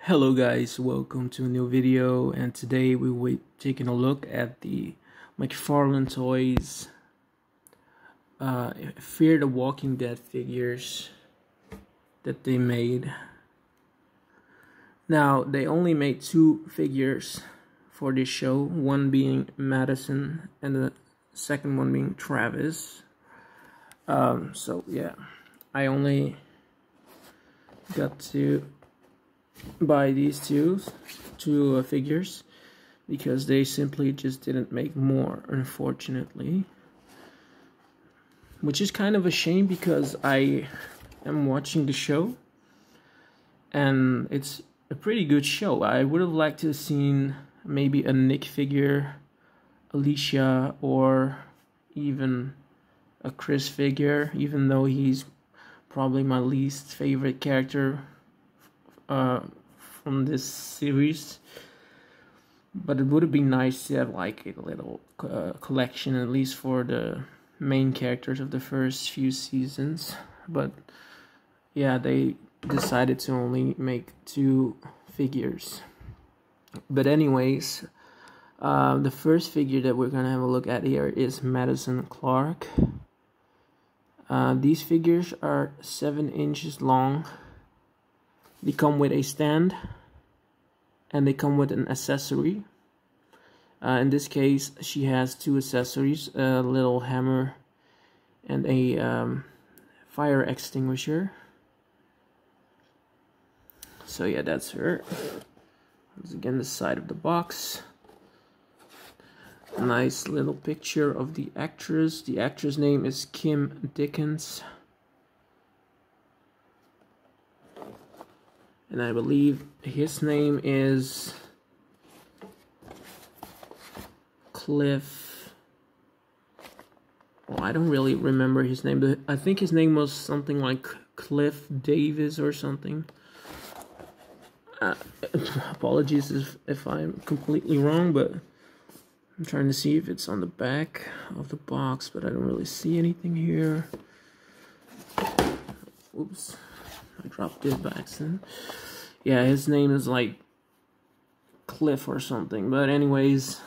Hello guys, welcome to a new video, and today we will be taking a look at the Mcfarlane Toys Fear the Walking Dead figures that they made. Now, they only made two figures for this show, one being Madison and the second one being Travis. So yeah, I only got to buy these two figures because they simply just didn't make more, unfortunately, which is kind of a shame because I am watching the show and it's a pretty good show. I would have liked to have seen maybe a Nick figure, Alicia, or even a Chris figure, even though he's probably my least favorite character from this series. But it would have been nice to have like a little collection, at least for the main characters of the first few seasons. But yeah, they decided to only make two figures. But anyways, the first figure that we're gonna have a look at here is Madison Clark. These figures are 7 inches long. They come with a stand and they come with an accessory. In this case, she has two accessories, a little hammer and a fire extinguisher. So yeah, that's her. This is again the side of the box. Nice little picture of the actress. The actress name is Kim Dickens. And I believe his name is Cliff. Well, I don't really remember his name, but I think his name was something like Cliff Davis or something. Apologies if I'm completely wrong, but I'm trying to see if it's on the back of the box, but I don't really see anything here. Oops. I dropped it by accident. Yeah, his name is like Cliff or something. But anyways,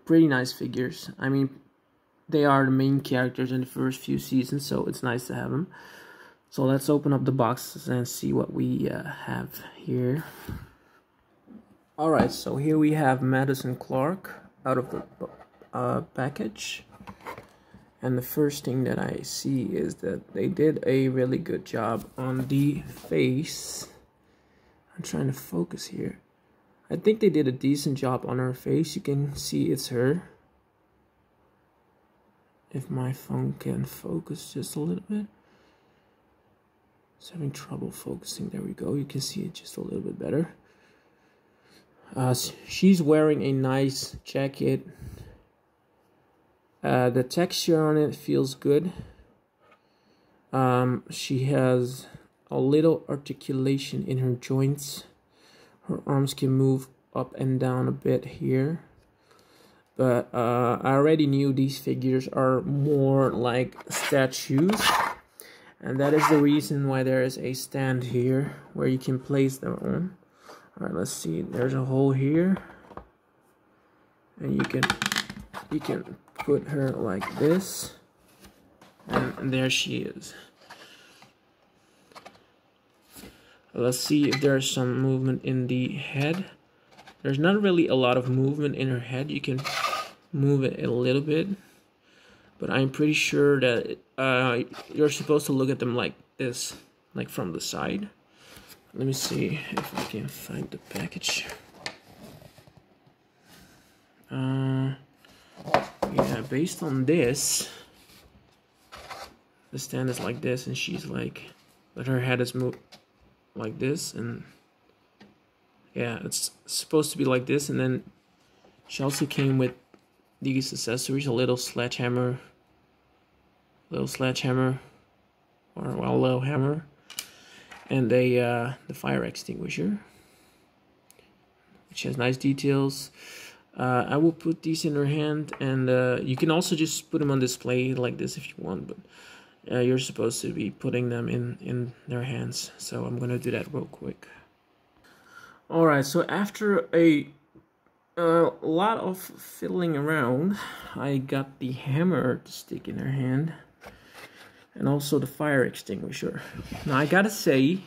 pretty nice figures. I mean, they are the main characters in the first few seasons, so it's nice to have them. So let's open up the boxes and see what we have here. Alright, so here we have Madison Clark out of the package. And the first thing that I see is that they did a really good job on the face. I'm trying to focus here. I think they did a decent job on her face. You can see it's her. If my phone can focus just a little bit. It's having trouble focusing. There we go. You can see it just a little bit better. She's wearing a nice jacket. The texture on it feels good. She has a little articulation in her joints. Her arms can move up and down a bit here. But I already knew these figures are more like statues. And that is the reason why there is a stand here where you can place them on. Alright, let's see. There's a hole here. And you can put her like this, and there she is. Let's see if there's some movement in the head. There's not really a lot of movement in her head. You can move it a little bit, but I'm pretty sure that you're supposed to look at them like this, like from the side. Let me see if I can find the package. Yeah, based on this, the stand is like this, and she's like, but her head is moved like this, and yeah, it's supposed to be like this. And then she also came with these accessories: a little sledgehammer, or well, a little hammer, and the fire extinguisher, which has nice details. I will put these in her hand, and you can also just put them on display like this if you want, but you're supposed to be putting them in their hands. So I'm gonna do that real quick. All right, so after a lot of fiddling around, I got the hammer to stick in her hand, and also the fire extinguisher. Now I gotta say,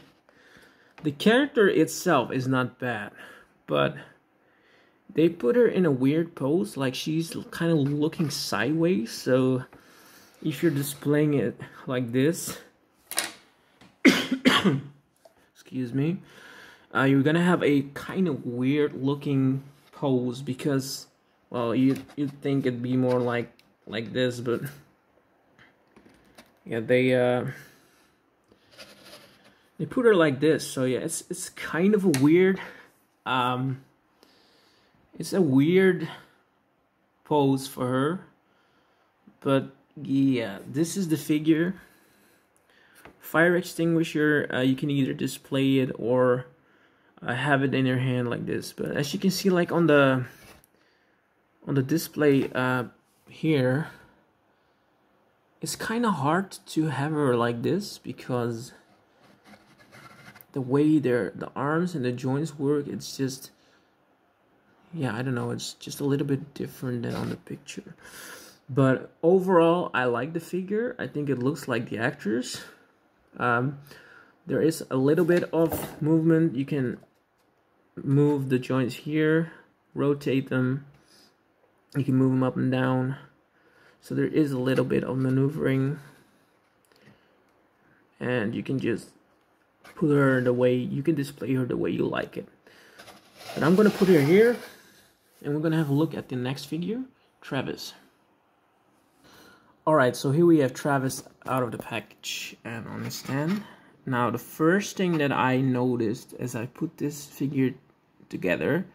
the character itself is not bad, but they put her in a weird pose, like she's kind of looking sideways. So if you're displaying it like this, excuse me, you're gonna have a kind of weird looking pose, because, well, you'd think it'd be more like this, but yeah, they put her like this. So yeah, it's kind of a weird it's a weird pose for her, but yeah, this is the figure. Fire extinguisher, you can either display it or have it in your hand like this. But as you can see, like on the display here, it's kind of hard to have her like this, because the way the arms and the joints work, it's just, yeah, I don't know, it's just a little bit different than on the picture. But overall, I like the figure. I think it looks like the actors. There is a little bit of movement. You can move the joints here, rotate them. You can move them up and down. So there is a little bit of maneuvering. And you can just put her the way, you can display her the way you like it. But I'm gonna put her here, and we're gonna have a look at the next figure, Travis. Alright, so here we have Travis out of the package and on the stand. Now, the first thing that I noticed as I put this figure together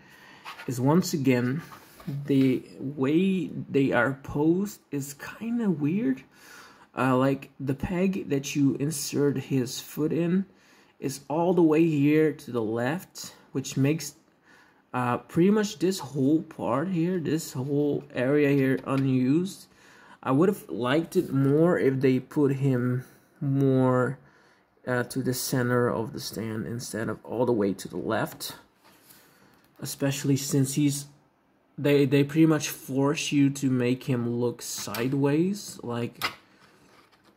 is, once again, the way they are posed is kind of weird. Like the peg that you insert his foot in is all the way here to the left, which makes pretty much this whole part here, this whole area here, unused. I would have liked it more if they put him more to the center of the stand instead of all the way to the left. Especially since they pretty much force you to make him look sideways. Like,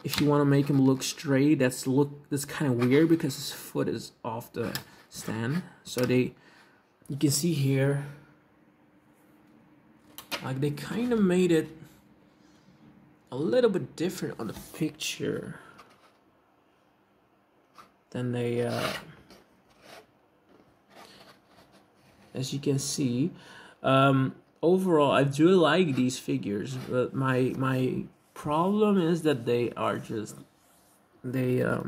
if you want to make him look straight, that's kind of weird because his foot is off the stand. So you can see here, like, they kind of made it a little bit different on the picture than they as you can see. Overall, I do like these figures, but my problem is that they are just the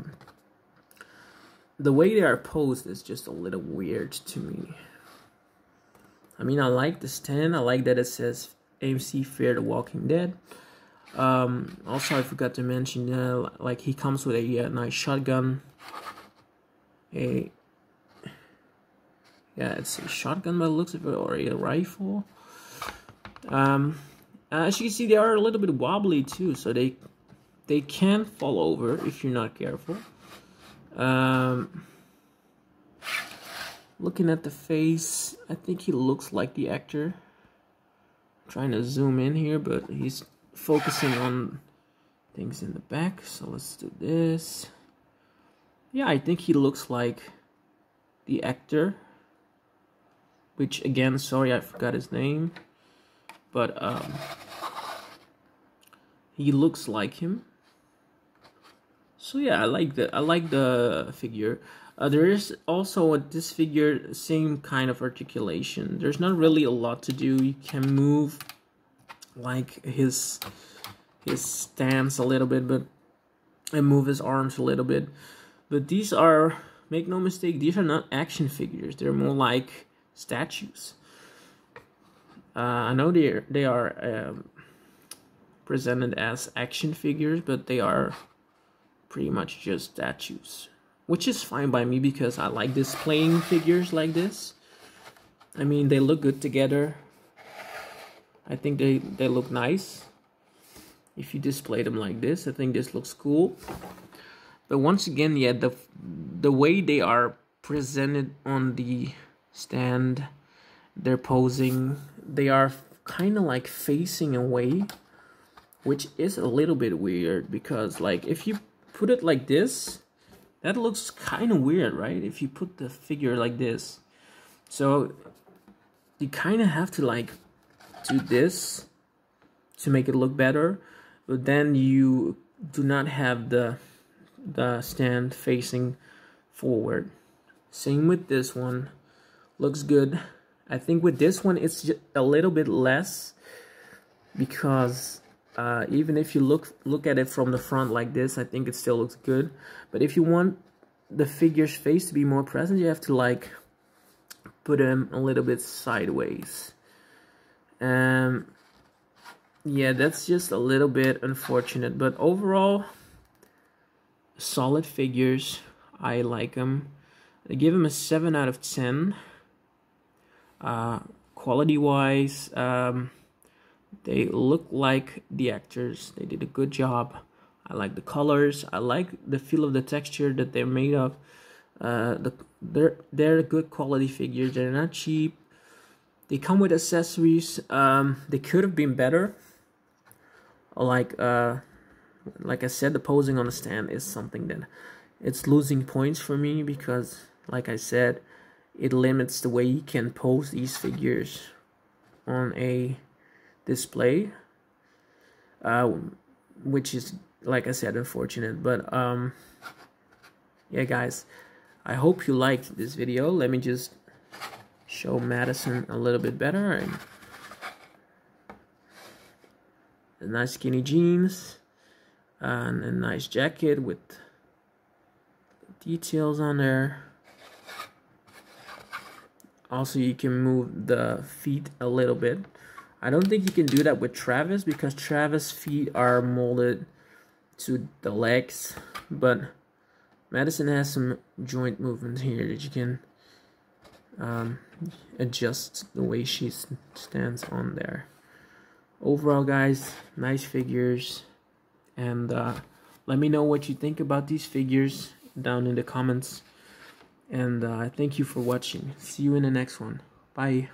way they are posed is just a little weird to me. I mean, I like the stand. I like that it says AMC Fear the Walking Dead. Also, I forgot to mention, like, he comes with a nice shotgun. Yeah, it's a shotgun by the looks of it, or a rifle. As you can see, they are a little bit wobbly too, so they can fall over if you're not careful. Looking at the face, I think he looks like the actor. I'm trying to zoom in here, but he's focusing on things in the back. So let's do this. Yeah, I think he looks like the actor. Which, again, sorry, I forgot his name. But he looks like him. So yeah, I like the figure. There is also with this figure same kind of articulation. There's not really a lot to do. You can move like his stance a little bit, and move his arms a little bit. But these are, make no mistake, these are not action figures. They're more like statues. I know they are presented as action figures, but they are pretty much just statues, which is fine by me because I like displaying figures like this. I mean, they look good together. I think they look nice. if you display them like this. I think this looks cool. But once again, yeah, the way they are presented on the stand, they're posing, they are kind of like facing away, which is a little bit weird, because like if you put it like this, that looks kind of weird, right? If you put the figure like this. So you kind of have to like do this to make it look better, but then you do not have the stand facing forward. Same with this one, looks good. I think with this one it's just a little bit less, because even if you look at it from the front like this, I think it still looks good. But if you want the figure's face to be more present, you have to like put him a little bit sideways. Yeah, that's just a little bit unfortunate, but overall solid figures. I like them. I give them a 7 out of 10. Quality wise, they look like the actors. They did a good job. I like the colors. I like the feel of the texture that they're made of. They're good quality figures. They're not cheap. They come with accessories. They could have been better. Like I said, the posing on the stand is something that it's losing points for me, because like I said, it limits the way you can pose these figures on a display, which is, like I said, unfortunate. But yeah guys, I hope you liked this video. Let me just show Madison a little bit better. And the nice skinny jeans and a nice jacket with details on there. Also, you can move the feet a little bit. I don't think you can do that with Travis, because Travis' feet are molded to the legs, but Madison has some joint movements here that you can adjust the way she stands on there. Overall guys, nice figures, and let me know what you think about these figures down in the comments, and thank you for watching. See you in the next one. Bye.